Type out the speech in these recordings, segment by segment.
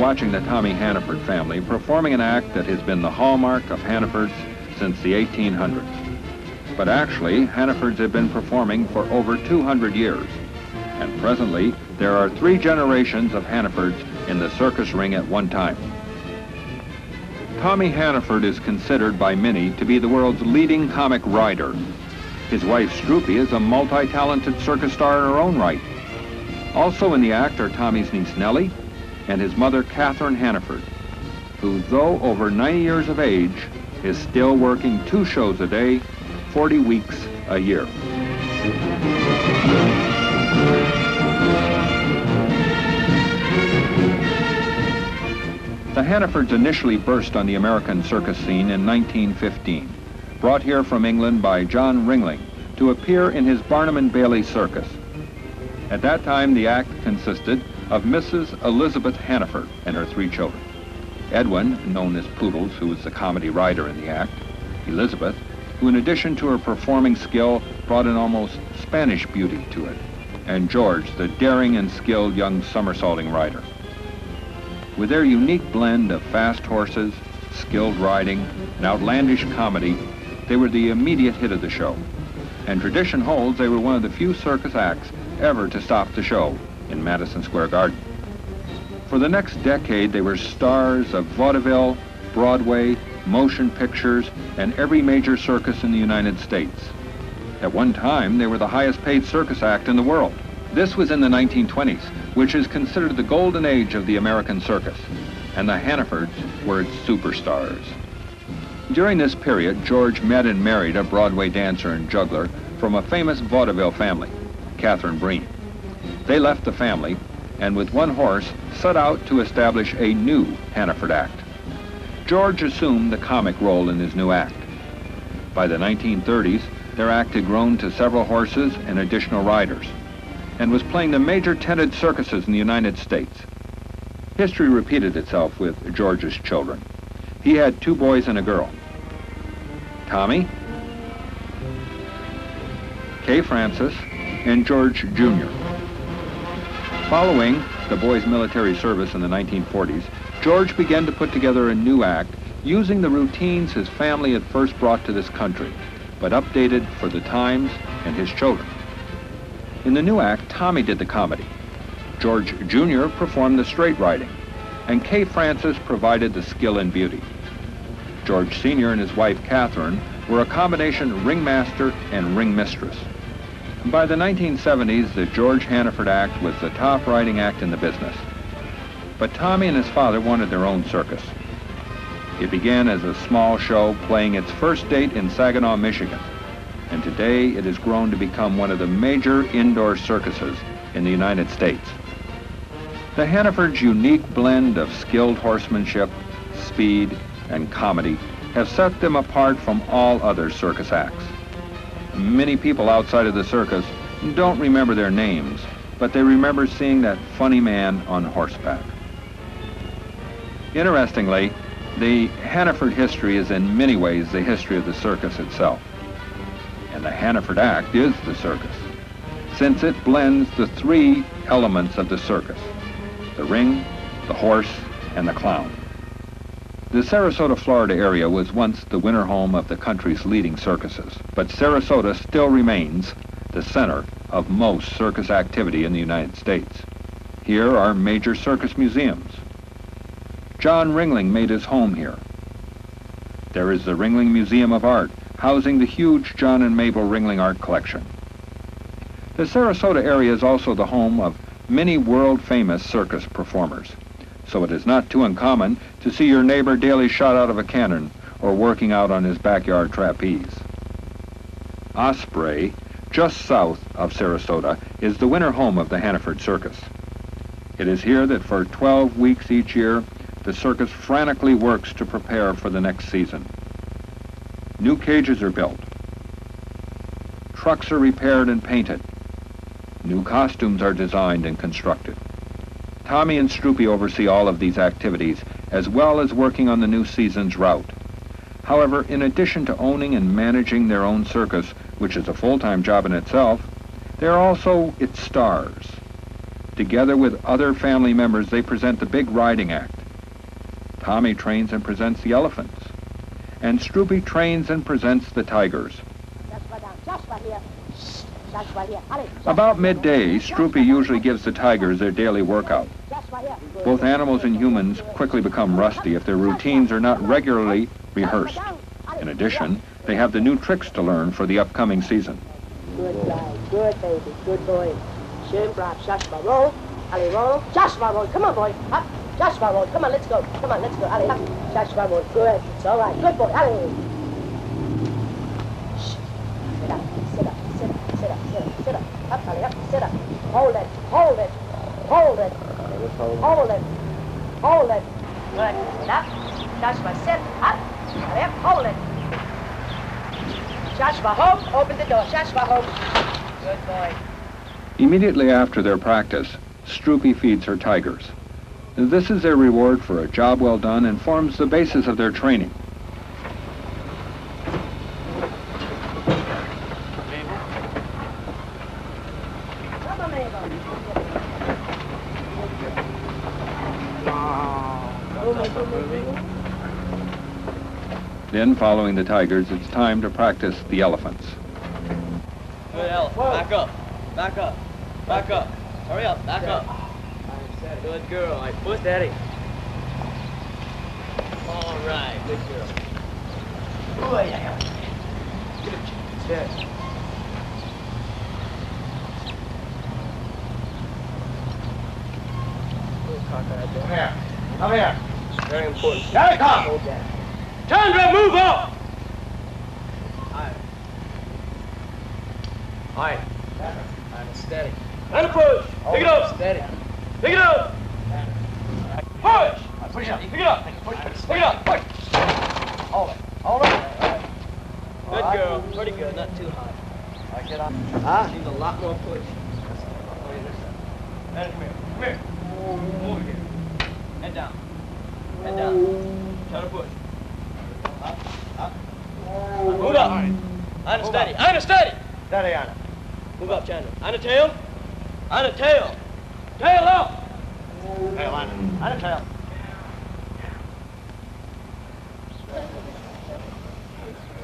watching the Tommy Hanneford family performing an act that has been the hallmark of Hannefords since the 1800s. But actually, Hannefords have been performing for over 200 years. And presently, there are 3 generations of Hannefords in the circus ring at one time. Tommy Hanneford is considered by many to be the world's leading comic rider. His wife, Stroopy, is a multi-talented circus star in her own right. Also in the act are Tommy's niece, Nellie, and his mother, Catherine Hanneford, who, though over 90 years of age, is still working 2 shows a day, 40 weeks a year. The Hannefords initially burst on the American circus scene in 1915, brought here from England by John Ringling to appear in his Barnum and Bailey circus. At that time, the act consisted of Mrs. Elizabeth Hanneford and her 3 children. Edwin, known as Poodles, who was the comedy rider in the act, Elizabeth, who in addition to her performing skill brought an almost Spanish beauty to it, and George, the daring and skilled young somersaulting rider. With their unique blend of fast horses, skilled riding, and outlandish comedy, they were the immediate hit of the show. And tradition holds they were one of the few circus acts ever to stop the show in Madison Square Garden. For the next decade, they were stars of vaudeville, Broadway, motion pictures, and every major circus in the United States. At one time, they were the highest paid circus act in the world. This was in the 1920s, which is considered the golden age of the American circus, and the Hannefords were its superstars. During this period, George met and married a Broadway dancer and juggler from a famous vaudeville family, Catherine Breen. They left the family, and with one horse, set out to establish a new Hanneford act. George assumed the comic role in his new act. By the 1930s, their act had grown to several horses and additional riders, and was playing the major tented circuses in the United States. History repeated itself with George's children. He had 2 boys and a girl. Tommy, Kay Francis, and George Jr. Following the boys' military service in the 1940s, George began to put together a new act using the routines his family had first brought to this country, but updated for the times and his children. In the new act, Tommy did the comedy. George Jr. performed the straight riding, and Kay Francis provided the skill and beauty. George Sr. and his wife, Catherine, were a combination ringmaster and ringmistress. By the 1970s, the George Hanneford act was the top riding act in the business. But Tommy and his father wanted their own circus. It began as a small show playing its first date in Saginaw, Michigan, and today it has grown to become one of the major indoor circuses in the United States. The Hannefords' unique blend of skilled horsemanship, speed, and comedy have set them apart from all other circus acts. Many people outside of the circus don't remember their names, but they remember seeing that funny man on horseback. Interestingly, the Hanneford history is in many ways the history of the circus itself. And the Hanneford act is the circus, since it blends the 3 elements of the circus: the ring, the horse, and the clown. The Sarasota, Florida area was once the winter home of the country's leading circuses, but Sarasota still remains the center of most circus activity in the United States. Here are major circus museums. John Ringling made his home here. There is the Ringling Museum of Art, housing the huge John and Mabel Ringling art collection. The Sarasota area is also the home of many world-famous circus performers, so it is not too uncommon to see your neighbor daily shot out of a cannon or working out on his backyard trapeze. Osprey, just south of Sarasota, is the winter home of the Hanneford Circus. It is here that for 12 weeks each year, the circus frantically works to prepare for the next season. New cages are built. Trucks are repaired and painted. New costumes are designed and constructed. Tommy and Stroopy oversee all of these activities, as well as working on the new season's route. However, in addition to owning and managing their own circus, which is a full-time job in itself, they are also its stars. Together with other family members, they present the big riding act, Tommy trains and presents the elephants. And Stroopy trains and presents the tigers. About midday, Stroopy usually gives the tigers their daily workout. Both animals and humans quickly become rusty if their routines are not regularly rehearsed. In addition, they have the new tricks to learn for the upcoming season. Good guy, good baby, good boy. Schön brav, Joshua, roll. Ali, roll. Joshua, roll. Come on, boy. Up. Joshua, roll. Come on, let's go. Come on, let's go. Ali, up. Joshua, roll. Good. It's all right. Good boy. Ali. Shh. Sit up, sit up, sit up, sit up, sit up, sit up. Up, Ali, up. Sit up. Hold it, hold it, hold it. Hold it, hold it. Good. Sit up. Joshua, sit up. Ali, up. Hold it. Joshua, home. Open the door. Joshua, home. Good boy. Immediately after their practice, Stroopy feeds her tigers. This is their reward for a job well done and forms the basis of their training. Then, following the tigers, it's time to practice the elephants. Good elephant. Back up. Back up. Back up. Hurry up. Back up. Good girl. All right, push daddy. All right. Good girl. Oh, yeah. Good. Steady. Come here. Come here. Very important. Here come. Chandra, move up! All right. Steady. And a push. Pick it up. Steady. Pick it up. Push. Push up. Pick it up. Pick it up. Push. Hold it. Hold it. Good girl. Pretty good. Not too high. All right, get on. Huh? Needs a lot more push. And come here. Come here. Over here. Head down. Head down. Try to push. Up. Move up. Anna, steady. Anna, steady. Steady, Anna. Move up, Chandler. Anna, tail. Anna, tail. Tail up. Tail, Anna. Anna, tail.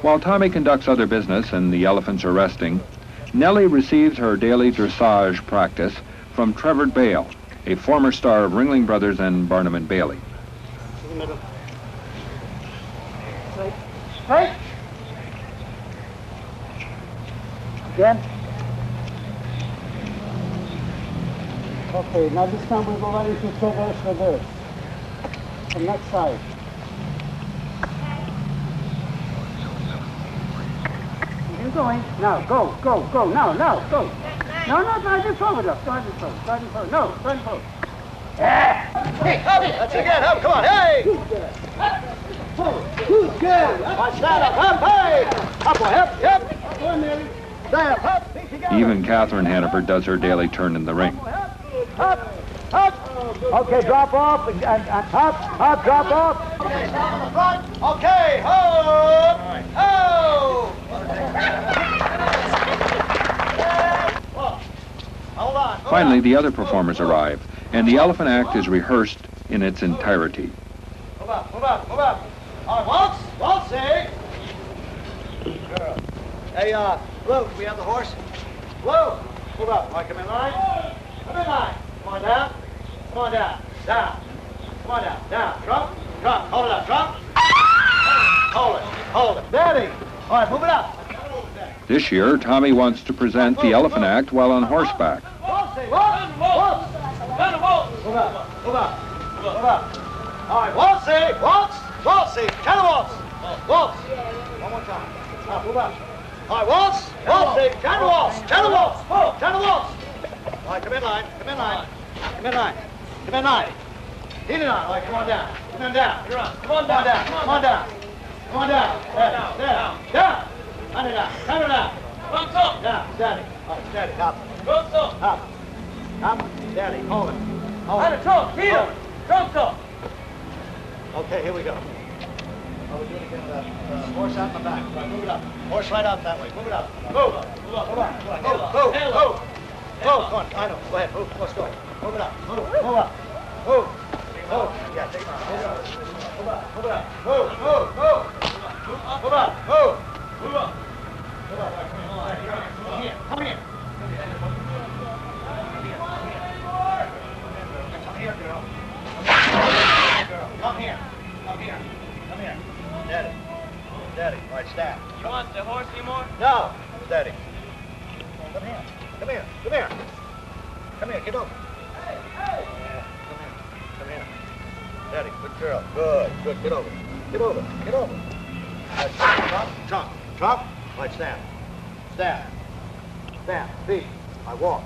While Tommy conducts other business and the elephants are resting, Nellie receives her daily dressage practice from Trevor Bale, a former star of Ringling Brothers and Barnum and Bailey. Straight. Again. Okay, now this time we'll go right into reverse. From that side. You're going. Now, go. Now, go. No, just forward up. Start and forward. No, turn forward. Hey, up. That's it again. Up, come on. Hey. Good. Watch that. Up, hey. Up, boy. Up. Go on, Mary. There, up. Even Catherine Hanneford does her daily turn in the ring. Up. Okay, drop off and up, drop off. Okay, stop on the front. Okay, ho. Hold on. Finally, the other performers arrive, and the elephant act is rehearsed in its entirety. Move up. All right, waltz, say. Girl. Hey, Blue, we have the horse? Blue, move up. All right, come in line. Come on down. Down. Come on down. Drop. Hold it up. Drop. Hold it. Daddy. All right, move it up. This year, Tommy wants to present the elephant act while on horseback. Waltz. Move up. All right, waltz. Kind of waltz. Waltz. One more time. Move up. All right, waltz. Kind of waltz. All right, come in line. Lean it on. All right, come on down. Come on down. Come on down. Down. Hand it down. Down, steady. All right, steady. Up. Steady. Hold it. Okay, here we go. Oh, we're doing it again. Horse out in the back. Right, move it up. Horse right out that way. Move it up. Move. Come on. I know. Go ahead. Move. Let's go. Move it up. Move up. Yeah, take it on. Move Move up. Move. Move up. Move up. Come here. Come here. Come here, girl. Come here. Come here. Come here. Steady. Steady. All right, stand. You want the horse anymore? No. Steady. Come here. Come here. Come here. Come here. Get over. Hey, hey. Come here. Come here. Steady. Good girl. Good. Good. Get over. Get over. Get over. All right, trot. Trot. Trot. All right, stand. Stand. Stand. Feet. I walk.